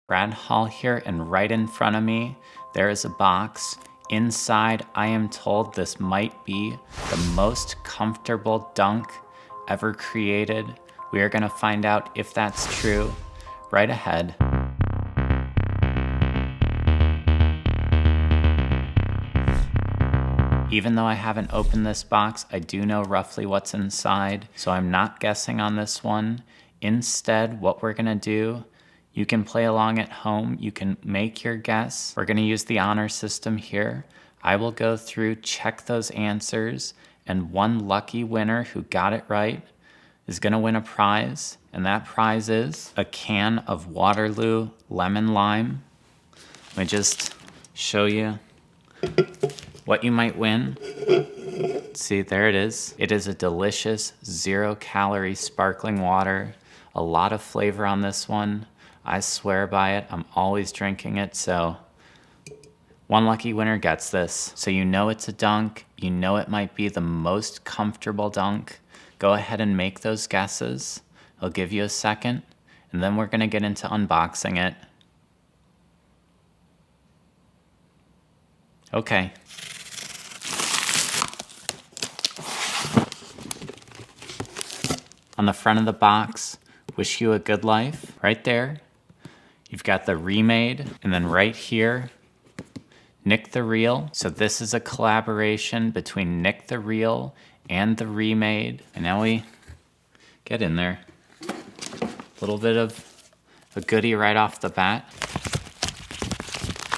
Brad Hall here, and right in front of me, there is a box. Inside, I am told this might be the most comfortable dunk ever created. We are gonna find out if that's true right ahead. Even though I haven't opened this box, I do know roughly what's inside, so I'm not guessing on this one. Instead, what we're gonna do, you can play along at home, you can make your guess. We're gonna use the honor system here. I will go through, check those answers, and one lucky winner who got it right is gonna win a prize, and that prize is a can of Waterloo Lemon Lime. Let me just show you what you might win. See, there it is. It is a delicious 0-calorie sparkling water. A lot of flavor on this one. I swear by it. I'm always drinking it, so one lucky winner gets this. So you know it's a dunk. You know it might be the most comfortable dunk. Go ahead and make those guesses. I'll give you a second, and then we're gonna get into unboxing it. Okay. On the front of the box, wish you a good life. Right there, you've got the Remade, and then right here, Nick the Real. So this is a collaboration between Nick the Real and the Remade. And now we get in there. A little bit of a goodie right off the bat.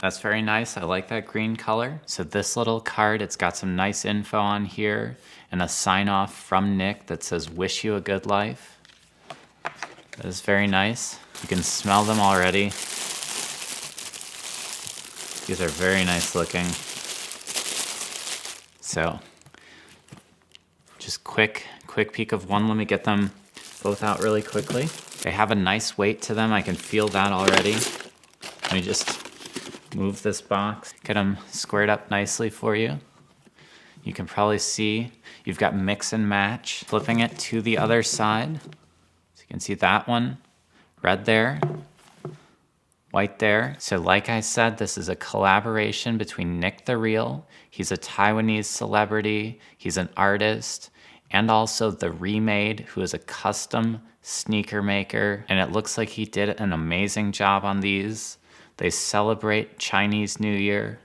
That's very nice. I like that green color. So this little card, it's got some nice info on here and a sign off from Nick that says, wish you a good life. That is very nice. You can smell them already. These are very nice looking. So just quick peek of one. Let me get them both out really quickly. They have a nice weight to them. I can feel that already. Let me just move this box, get them squared up nicely for you. You can probably see you've got mix and match. Flipping it to the other side. So you can see that one, red there, white there. So like I said, this is a collaboration between Nick the Real. He's a Taiwanese celebrity. He's an artist. And also the Remade, who is a custom sneaker maker. And it looks like he did an amazing job on these. They celebrate Chinese New Year,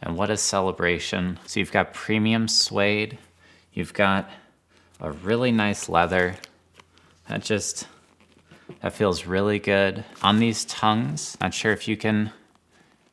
and what a celebration. So you've got premium suede, you've got a really nice leather. That feels really good. On these tongues, not sure if you can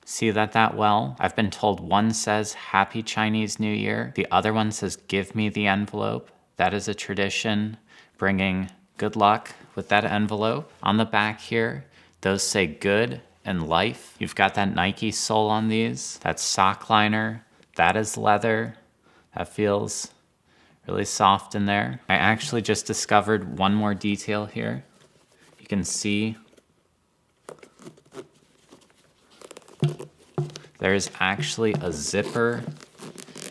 see that well. I've been told one says Happy Chinese New Year. The other one says give me the envelope. That is a tradition, bringing good luck with that envelope. On the back here, those say good and life. You've got that Nike sole on these. That sock liner, that is leather. That feels really soft in there. I actually just discovered one more detail here. You can see there's actually a zipper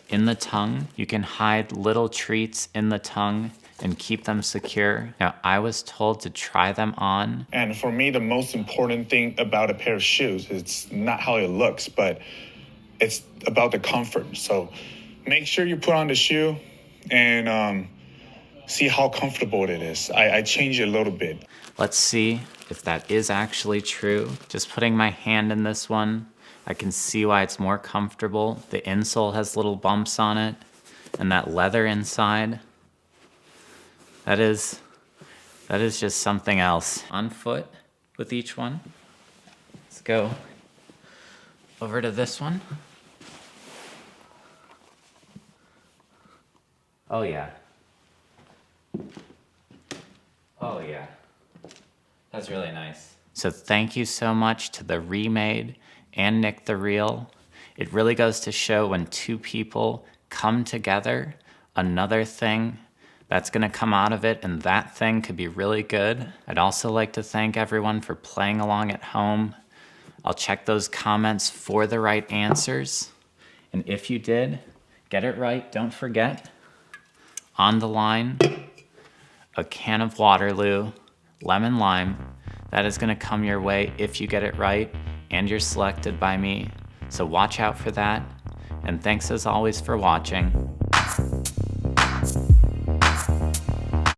in the tongue. You can hide little treats in the tongue and keep them secure. Now, I was told to try them on. And for me, the most important thing about a pair of shoes, it's not how it looks, but it's about the comfort. So make sure you put on the shoe and see how comfortable it is. I changed it a little bit. Let's see if that is actually true. Just putting my hand in this one, I can see why it's more comfortable. The insole has little bumps on it, and that leather inside, that is just something else. On foot with each one. Let's go over to this one. Oh yeah. Oh yeah. That's really nice. So thank you so much to the Remade and Nick the Real. It really goes to show when two people come together, another thing that's gonna come out of it, and that thing could be really good. I'd also like to thank everyone for playing along at home. I'll check those comments for the right answers. And if you did get it right, don't forget, on the line, a can of Waterloo Lemon Lime. That is going to come your way if you get it right and you're selected by me. So watch out for that. And thanks as always for watching.